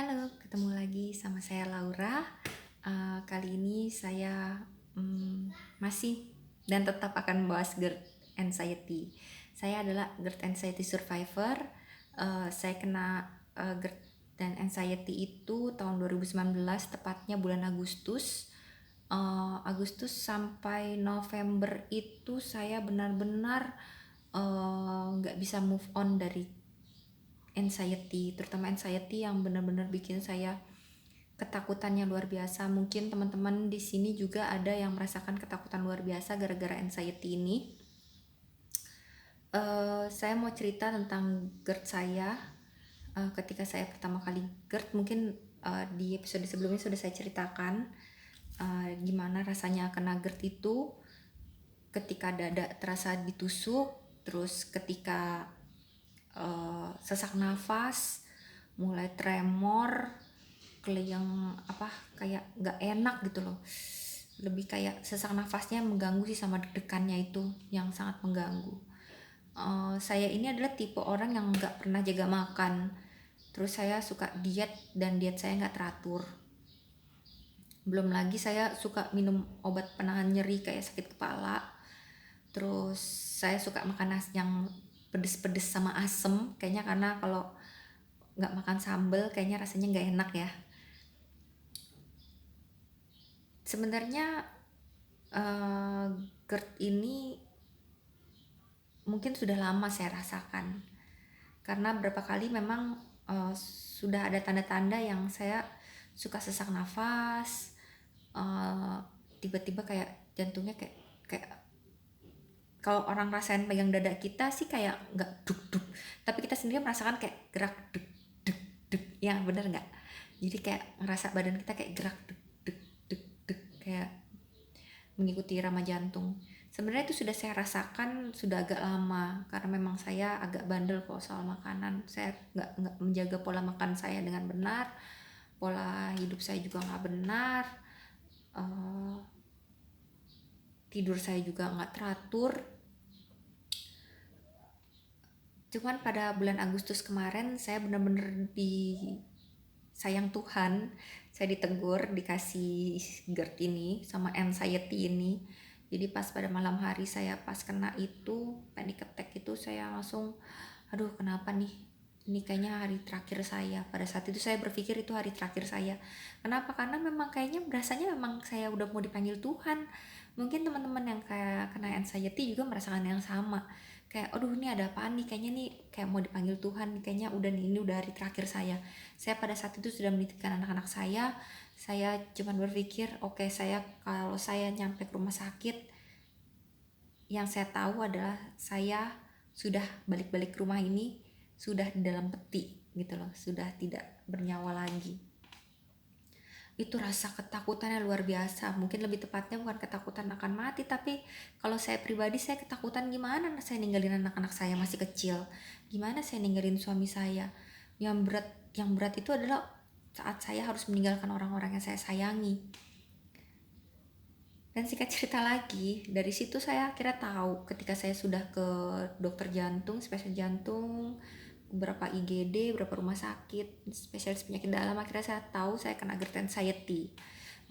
Halo, ketemu lagi sama saya Laura. Kali ini saya masih dan tetap akan membahas GERD anxiety. Saya adalah GERD anxiety survivor. Saya kena GERD dan anxiety itu tahun 2019, tepatnya bulan Agustus. Agustus sampai November itu saya benar-benar nggak bisa move on dari anxiety, terutama anxiety yang benar-benar bikin saya ketakutannya luar biasa. Mungkin teman-teman di sini juga ada yang merasakan ketakutan luar biasa gara-gara anxiety ini. Saya mau cerita tentang GERD saya. Ketika saya pertama kali GERD, mungkin di episode sebelumnya sudah saya ceritakan gimana rasanya kena GERD itu, ketika dada terasa ditusuk, terus ketika sesak nafas, mulai tremor, yang kayak nggak enak gitu loh, lebih kayak sesak nafasnya mengganggu sih, sama deg-degannya itu yang sangat mengganggu. Saya ini adalah tipe orang yang nggak pernah jaga makan, terus saya suka diet dan diet saya nggak teratur. Belum lagi saya suka minum obat penahan nyeri kayak sakit kepala. Terus saya suka makan nasi yang pedes-pedes sama asem, kayaknya karena kalau nggak makan sambal kayaknya rasanya nggak enak ya. Sebenarnya GERD ini mungkin sudah lama saya rasakan, karena berapa kali memang sudah ada tanda-tanda yang saya suka sesak nafas, tiba-tiba kayak jantungnya kayak kalau orang rasain pegang dada kita sih kayak nggak duk duk, tapi kita sendiri merasakan kayak gerak duk duk duk, ya bener nggak? Jadi kayak ngerasa badan kita kayak gerak duk duk duk duk, kayak mengikuti irama jantung. Sebenarnya itu sudah saya rasakan sudah agak lama, karena memang saya agak bandel kalau soal makanan. Saya nggak menjaga pola makan saya dengan benar, pola hidup saya juga nggak benar, tidur saya juga nggak teratur. Cuman pada bulan Agustus kemarin saya benar-benar sayang Tuhan, saya ditegur, dikasih GERD ini sama anxiety ini. Jadi pas pada malam hari saya pas kena itu, panic attack itu, saya langsung aduh kenapa nih, ini kayaknya hari terakhir saya. Pada saat itu saya berpikir itu hari terakhir saya. Kenapa? Karena memang kayaknya berasanya memang saya udah mau dipanggil Tuhan. Mungkin teman-teman yang kayak kena anxiety juga merasakan yang sama, kayak aduh ini ada apaan nih, kayaknya nih kayak mau dipanggil Tuhan, kayaknya udah nih, ini udah hari terakhir saya. Saya pada saat itu sudah menitipkan anak-anak saya cuman berpikir oke, saya kalau saya nyampe ke rumah sakit, yang saya tahu adalah saya sudah balik-balik ke rumah ini sudah di dalam peti gitu loh, sudah tidak bernyawa lagi. Itu rasa ketakutannya luar biasa. Mungkin lebih tepatnya bukan ketakutan akan mati, tapi kalau saya pribadi, saya ketakutan gimana saya ninggalin anak-anak saya masih kecil, gimana saya ninggalin suami saya. Yang berat itu adalah saat saya harus meninggalkan orang-orang yang saya sayangi. Dan singkat cerita lagi, dari situ saya akhirnya tahu, ketika saya sudah ke dokter jantung, spesialis jantung, beberapa IGD, beberapa rumah sakit, spesialis penyakit dalam, akhirnya saya tahu saya kena GERD anxiety.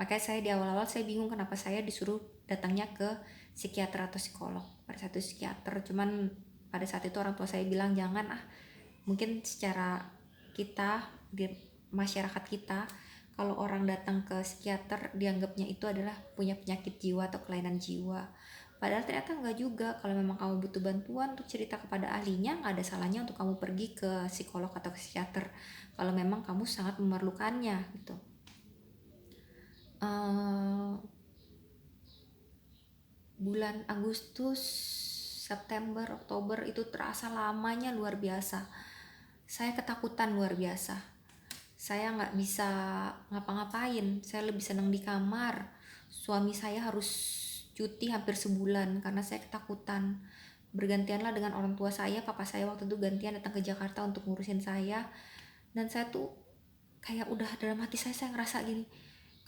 Makanya saya di awal-awal saya bingung kenapa saya disuruh datangnya ke psikiater atau psikolog. Pada satu psikiater, cuman pada saat itu orang tua saya bilang jangan mungkin secara kita di masyarakat kita, kalau orang datang ke psikiater dianggapnya itu adalah punya penyakit jiwa atau kelainan jiwa. Padahal ternyata enggak juga. Kalau memang kamu butuh bantuan untuk cerita kepada ahlinya, nggak ada salahnya untuk kamu pergi ke psikolog atau ke psikiater kalau memang kamu sangat memerlukannya gitu. Bulan Agustus, September, Oktober itu terasa lamanya luar biasa. Saya ketakutan luar biasa. Saya nggak bisa ngapa-ngapain, saya lebih senang di kamar. Suami saya harus cuti hampir sebulan karena saya ketakutan. Bergantianlah dengan orang tua saya, papa saya waktu itu gantian datang ke Jakarta untuk ngurusin saya. Dan saya tuh kayak udah dalam hati saya ngerasa gini,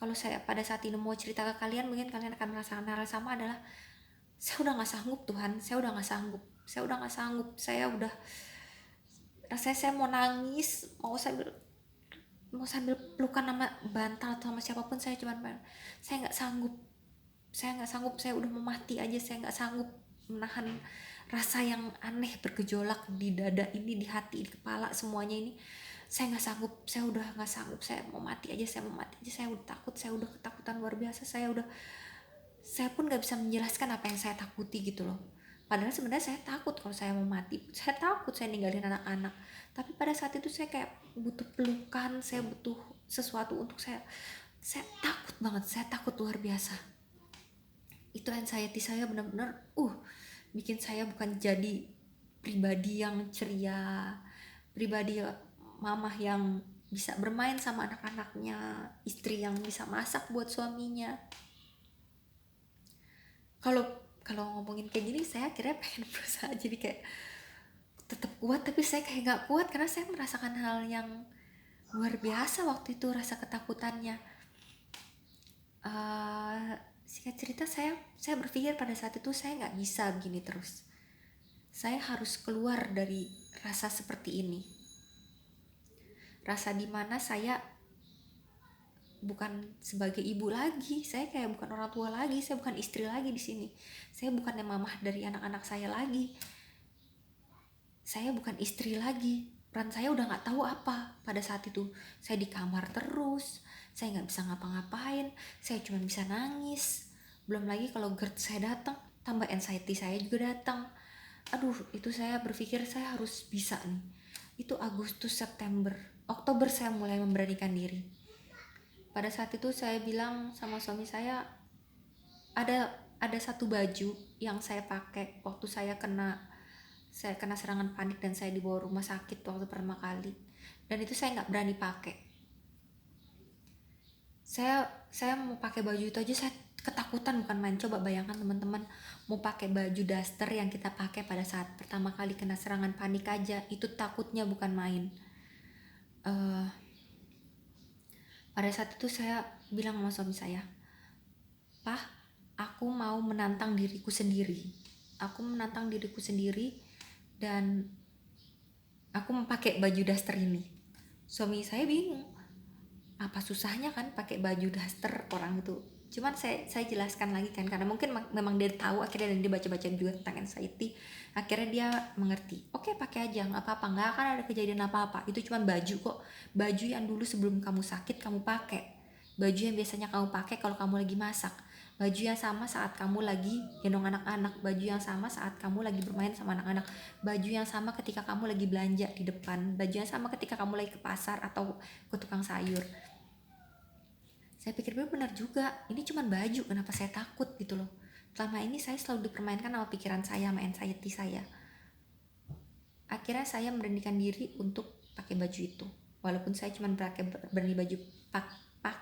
kalau saya pada saat ini mau cerita ke kalian, mungkin kalian akan merasakan hal yang sama, adalah saya udah nggak sanggup Tuhan, saya udah nggak sanggup, saya udah rasanya saya mau nangis, mau saya mau sambil pelukan sama bantal atau sama siapapun, saya nggak sanggup, saya udah mau mati aja, saya nggak sanggup menahan rasa yang aneh bergejolak di dada ini, di hati, di kepala, semuanya ini. Saya nggak sanggup, saya udah nggak sanggup, saya mau mati aja, saya udah takut, saya udah ketakutan luar biasa, saya pun nggak bisa menjelaskan apa yang saya takuti gitu loh. Padahal sebenarnya saya takut kalau saya mau mati, saya takut saya ninggalin anak-anak, tapi pada saat itu saya kayak butuh pelukan, saya butuh sesuatu untuk saya takut banget, saya takut luar biasa. Itu anxiety saya benar-benar bikin saya bukan jadi pribadi yang ceria, pribadi mamah yang bisa bermain sama anak-anaknya, istri yang bisa masak buat suaminya. Kalau kalau ngomongin kayak gini, saya akhirnya pengen berusaha jadi kayak tetap kuat, tapi saya kayak nggak kuat karena saya merasakan hal yang luar biasa waktu itu, rasa ketakutannya. uh, Singkat cerita, saya berpikir pada saat itu saya nggak bisa begini terus, saya harus keluar dari rasa seperti ini, rasa dimana saya bukan sebagai ibu lagi, saya kayak bukan orang tua lagi, saya bukan istri lagi di sini, saya bukan yang mamah dari anak-anak saya lagi, saya bukan istri lagi, peran saya udah nggak tahu apa pada saat itu. Saya di kamar terus, saya nggak bisa ngapa-ngapain, saya cuma bisa nangis. Belum lagi kalau GERD saya datang, tambah anxiety saya juga datang. Aduh, itu saya berpikir saya harus bisa nih. Itu Agustus, September, Oktober saya mulai memberanikan diri. Pada saat itu saya bilang sama suami saya, ada satu baju yang saya pakai waktu saya kena serangan panik dan saya dibawa rumah sakit waktu pertama kali, dan itu saya nggak berani pakai. Saya mau pakai baju itu aja saya ketakutan bukan main. Coba bayangkan teman-teman, mau pakai baju daster yang kita pakai pada saat pertama kali kena serangan panik aja, itu takutnya bukan main. uh, Pada saat itu saya bilang sama suami saya, "Pah, aku mau menantang diriku sendiri. Aku menantang diriku sendiri dan aku mau pakai baju daster ini." Suami saya bingung, apa susahnya kan pakai baju daster orang itu. Cuman saya jelaskan lagi kan, karena mungkin memang dia tahu, akhirnya dan dia baca-baca juga tentang anxiety, akhirnya dia mengerti. Oke, pakai aja, nggak apa-apa, nggak akan ada kejadian apa-apa, itu cuma baju kok, baju yang dulu sebelum kamu sakit kamu pakai, baju yang biasanya kamu pakai kalau kamu lagi masak, baju yang sama saat kamu lagi gendong anak-anak, baju yang sama saat kamu lagi bermain sama anak-anak, baju yang sama ketika kamu lagi belanja di depan, baju yang sama ketika kamu lagi ke pasar atau ke tukang sayur. Saya pikir benar juga, ini cuma baju, kenapa saya takut gitu loh. Selama ini saya selalu dipermainkan sama pikiran saya, sama anxiety saya. Akhirnya saya memberanikan diri untuk pakai baju itu, walaupun saya cuma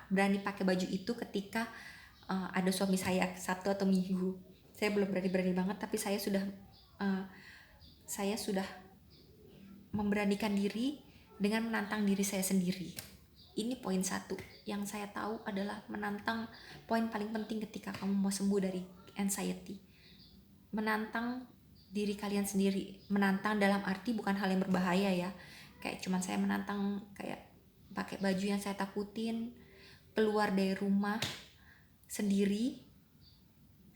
berani pakai baju itu ketika ada suami saya Sabtu atau Minggu. Saya belum berani banget, tapi uh, saya sudah memberanikan diri dengan menantang diri saya sendiri. Ini poin satu yang saya tahu adalah menantang, poin paling penting ketika kamu mau sembuh dari anxiety. Menantang diri kalian sendiri. Menantang dalam arti bukan hal yang berbahaya ya. Kayak cuman saya menantang kayak pakai baju yang saya takutin, keluar dari rumah sendiri.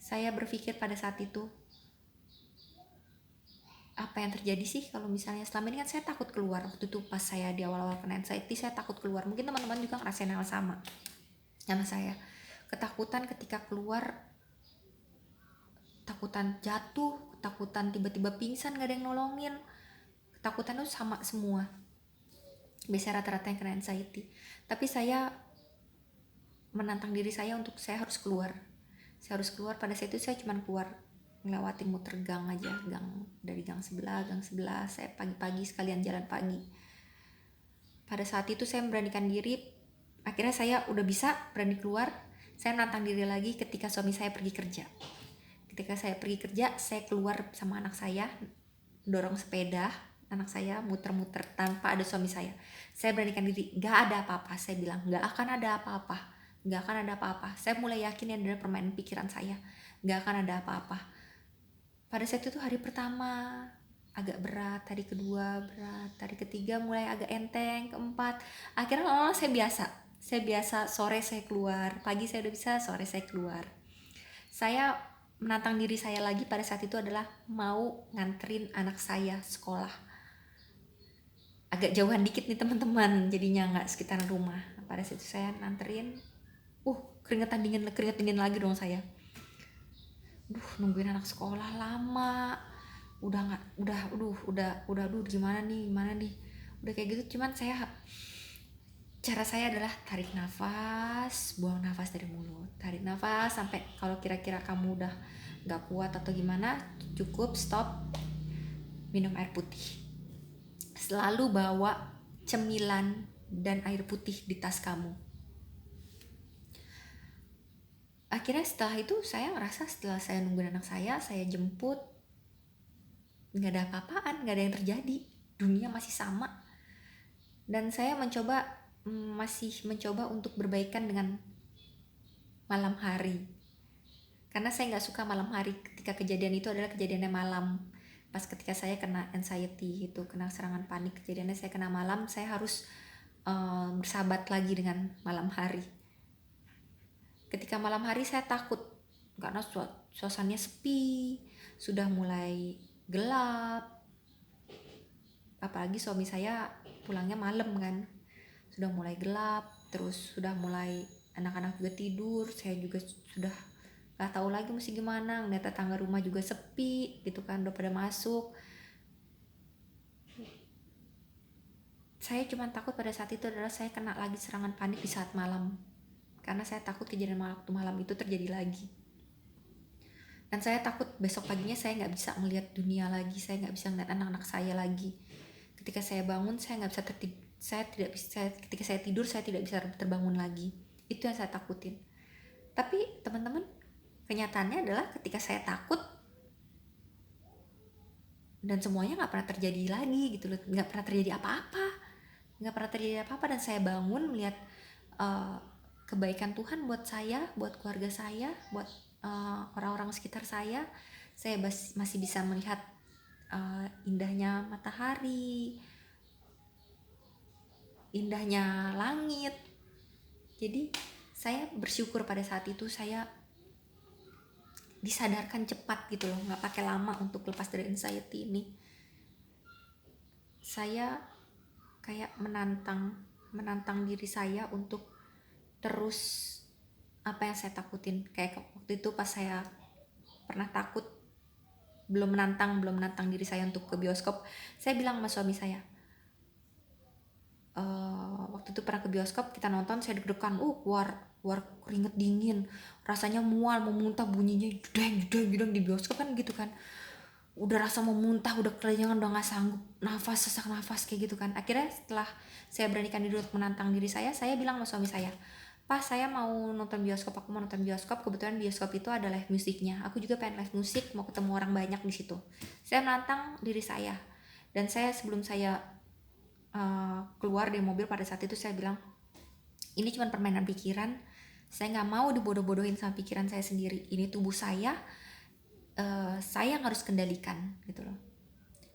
Saya berpikir pada saat itu, apa yang terjadi sih kalau misalnya selama ini kan saya takut keluar. Waktu itu pas saya di awal-awal kena anxiety, saya takut keluar. Mungkin teman-teman juga ngerasain hal sama sama saya. Ketakutan ketika keluar, ketakutan jatuh, ketakutan tiba-tiba pingsan gak ada yang nolongin. Ketakutan itu sama semua, biasanya rata-rata yang kena anxiety. Tapi saya menantang diri saya untuk saya harus keluar. Saya harus keluar. Pada saat itu saya cuma keluar ngelewatin muter gang aja, dari gang sebelah, saya pagi-pagi sekalian jalan pagi. Pada saat itu saya memberanikan diri, akhirnya saya udah bisa berani keluar. Saya nantang diri lagi ketika suami saya pergi kerja. Ketika saya pergi kerja, saya keluar sama anak saya, dorong sepeda, anak saya muter-muter tanpa ada suami saya. Saya beranikan diri, gak ada apa-apa, saya bilang gak akan ada apa-apa, gak akan ada apa-apa. Saya mulai yakin ini adalah permainan pikiran saya, gak akan ada apa-apa. Pada saat itu hari pertama, agak berat, hari kedua berat, hari ketiga mulai agak enteng, keempat akhirnya lama-lama saya biasa sore saya keluar, pagi saya udah bisa, sore saya keluar. Saya menantang diri saya lagi pada saat itu adalah mau nganterin anak saya sekolah. Agak jauhan dikit nih teman-teman, jadinya nggak sekitaran rumah. Pada saat itu saya nganterin, keringet dingin lagi dong saya. Nungguin anak sekolah lama, udah nggak, udah, gimana nih, udah kayak gitu. Cuman cara saya adalah tarik nafas, buang nafas dari mulut, tarik nafas sampai kalau kira-kira kamu udah nggak kuat atau gimana, cukup stop, minum air putih. Selalu bawa cemilan dan air putih di tas kamu. Akhirnya setelah itu saya ngerasa, setelah saya nungguin anak saya jemput, nggak ada apa-apaan, nggak ada yang terjadi, dunia masih sama. Dan saya masih mencoba untuk berbaikan dengan malam hari, karena saya nggak suka malam hari. Ketika kejadian itu adalah kejadiannya malam, pas ketika saya kena anxiety itu, kena serangan panik, kejadiannya saya kena malam. Saya harus bersahabat lagi dengan malam hari. Ketika malam hari saya takut karena suasananya sepi, sudah mulai gelap, apalagi suami saya pulangnya malam kan, sudah mulai gelap, terus sudah mulai anak-anak juga tidur, saya juga sudah gak tahu lagi mesti gimana, ngeliat tetangga rumah juga sepi gitu kan, udah pada masuk. Saya cuma takut pada saat itu adalah saya kena lagi serangan panik di saat malam, karena saya takut kejadian waktu malam itu terjadi lagi. Dan saya takut besok paginya saya nggak bisa melihat dunia lagi, saya nggak bisa melihat anak-anak saya lagi. Ketika saya bangun saya nggak bisa ketika saya tidur saya tidak bisa terbangun lagi. Itu yang saya takutin. Tapi teman-teman, kenyataannya adalah ketika saya takut dan semuanya nggak pernah terjadi lagi gitu loh, nggak pernah terjadi apa-apa, dan saya bangun melihat kebaikan Tuhan buat saya, buat keluarga saya, buat orang-orang sekitar saya masih bisa melihat indahnya matahari, indahnya langit. Jadi saya bersyukur pada saat itu saya disadarkan cepat gitu loh, nggak pakai lama untuk lepas dari anxiety ini. Saya kayak menantang diri saya untuk terus apa yang saya takutin. Kayak waktu itu pas saya pernah takut, belum menantang diri saya untuk ke bioskop, saya bilang sama suami saya, waktu itu pernah ke bioskop, kita nonton, saya deg-degan, keluar keringet dingin, rasanya mual, mau muntah, bunyinya jedeng di bioskop kan gitu kan, udah rasa mau muntah, udah kelenjangan, udah nggak sanggup nafas, sesak nafas kayak gitu kan. Akhirnya setelah saya beranikan diri untuk menantang diri saya bilang sama suami saya, Pak, saya mau nonton bioskop, kebetulan bioskop itu ada live musiknya, aku juga pengen live musik, mau ketemu orang banyak di situ. Saya menantang diri saya, dan sebelum saya keluar dari mobil pada saat itu saya bilang, ini cuma permainan pikiran, saya nggak mau dibodoh-bodohin sama pikiran saya sendiri, ini tubuh saya yang harus kendalikan gitu loh.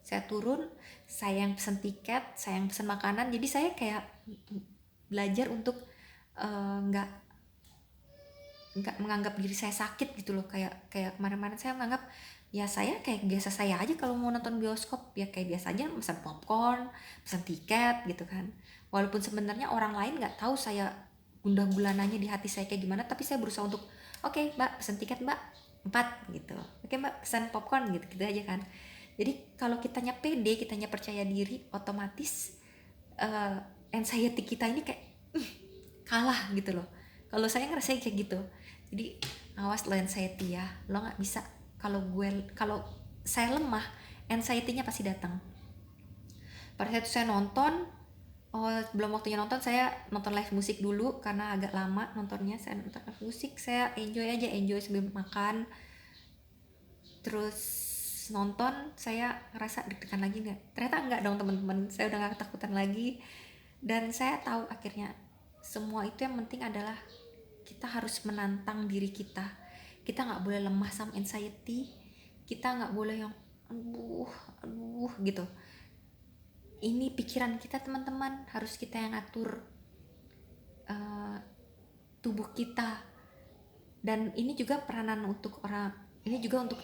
Saya turun, saya yang pesen tiket, saya yang pesen makanan, jadi saya kayak belajar untuk nggak menganggap diri saya sakit gitu loh. Kayak kemarin-kemarin saya menganggap ya saya kayak biasa saya aja kalau mau nonton bioskop, ya kayak biasa aja, pesan popcorn, pesan tiket gitu kan. Walaupun sebenarnya orang lain nggak tahu saya gundah gulananya di hati saya kayak gimana, tapi saya berusaha untuk oke, Mbak, pesan tiket Mbak 4 gitu, oke Mbak, pesan popcorn gitu aja kan. Jadi kalau kitanya pede, kitanya percaya diri, otomatis anxiety kita ini kayak kalah gitu loh. Kalau saya ngerasain kayak gitu. Jadi awas lo anxiety ya, lo nggak bisa. Kalau saya lemah, anxiety-nya pasti datang. Pada saat itu saya nonton, belum waktunya nonton, saya nonton live musik dulu karena agak lama nontonnya. Saya nonton live musik, saya enjoy sambil makan. Terus nonton, saya ngerasa deg-degan lagi nggak? Ternyata enggak dong teman-teman, saya udah nggak ketakutan lagi. Dan saya tahu akhirnya semua itu yang penting adalah kita harus menantang diri kita. Kita nggak boleh lemah sama anxiety, kita nggak boleh yang aduh gitu. Ini pikiran kita teman-teman, harus kita yang atur tubuh kita. Dan ini juga peranan untuk orang, ini juga untuk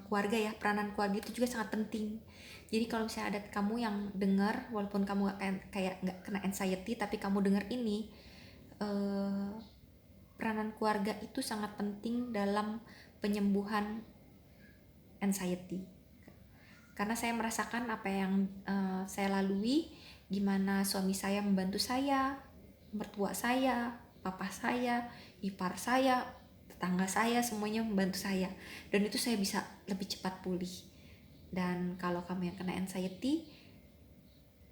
keluarga ya, peranan keluarga itu juga sangat penting. Jadi kalau misalnya ada kamu yang dengar, walaupun kamu kayak nggak kena anxiety, tapi kamu dengar ini, peranan keluarga itu sangat penting dalam penyembuhan anxiety. Karena saya merasakan apa yang saya lalui, gimana suami saya membantu saya, mertua saya, papa saya, ipar saya, tetangga saya, semuanya membantu saya. Dan itu saya bisa lebih cepat pulih. Dan kalau kamu yang kena anxiety,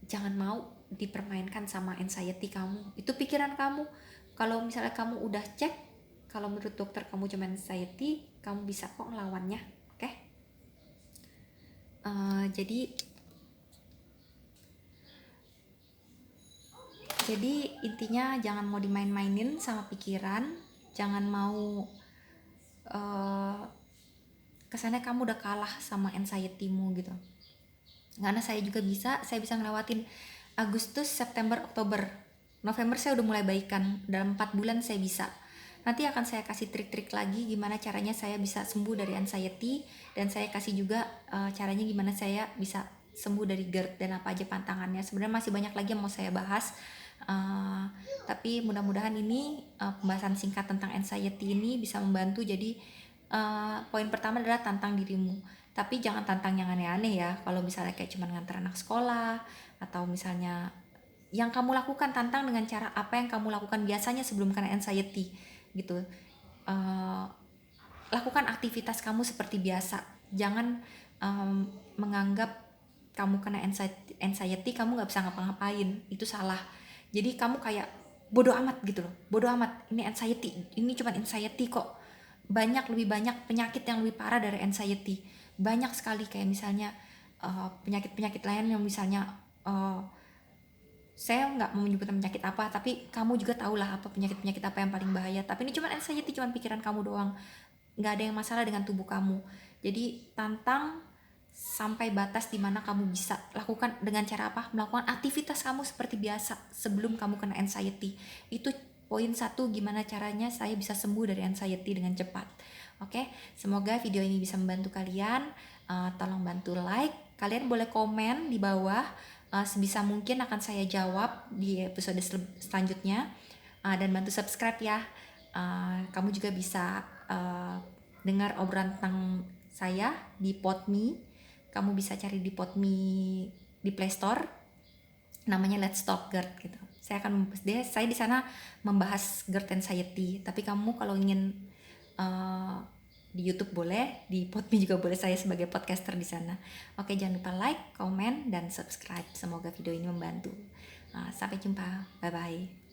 jangan mau dipermainkan sama anxiety kamu. Itu pikiran kamu. Kalau misalnya kamu udah cek, kalau menurut dokter kamu cuma anxiety, kamu bisa kok ngelawannya, oke? Jadi intinya jangan mau dimain-mainin sama pikiran, jangan mau kesannya kamu udah kalah sama anxiety-mu gitu. Karena saya bisa ngelewatin Agustus, September, Oktober, November saya udah mulai baikan. Dalam 4 bulan saya bisa. Nanti akan saya kasih trik-trik lagi gimana caranya saya bisa sembuh dari anxiety, dan saya kasih juga caranya gimana saya bisa sembuh dari GERD dan apa aja pantangannya. Sebenarnya masih banyak lagi yang mau saya bahas, tapi mudah-mudahan ini pembahasan singkat tentang anxiety ini bisa membantu. Jadi poin pertama adalah tantang dirimu, tapi jangan tantang yang aneh-aneh ya. Kalau misalnya kayak cuman nganter anak sekolah, atau misalnya yang kamu lakukan, tantang dengan cara apa yang kamu lakukan biasanya sebelum kena anxiety gitu. Lakukan aktivitas kamu seperti biasa. Jangan menganggap kamu kena anxiety kamu nggak bisa ngapa-ngapain, itu salah. Jadi kamu kayak bodoh amat gitu loh, bodoh amat, ini anxiety, ini cuma anxiety kok. Lebih banyak penyakit yang lebih parah dari anxiety, banyak sekali. Kayak misalnya penyakit-penyakit lain yang misalnya saya nggak mau menyebutkan penyakit apa, tapi kamu juga tahulah apa penyakit-penyakit apa yang paling bahaya. Tapi ini cuma anxiety, cuma pikiran kamu doang, nggak ada yang masalah dengan tubuh kamu. Jadi tantang sampai batas dimana kamu bisa lakukan dengan cara apa? Melakukan aktivitas kamu seperti biasa sebelum kamu kena anxiety. Itu poin 1, gimana caranya saya bisa sembuh dari anxiety dengan cepat. Oke, semoga video ini bisa membantu kalian. Tolong bantu like, kalian boleh komen di bawah, sebisa mungkin akan saya jawab di episode selanjutnya, dan bantu subscribe ya. Kamu juga bisa dengar obrolan tentang saya di Podme. Kamu bisa cari di Podme di Play Store, namanya Let's Talk GERD gitu. Saya di sana membahas GERD anxiety. Tapi kamu kalau ingin di YouTube boleh, di Podme juga boleh, saya sebagai podcaster di sana. Oke, jangan lupa like, komen, dan subscribe. Semoga video ini membantu. Sampai jumpa, bye bye.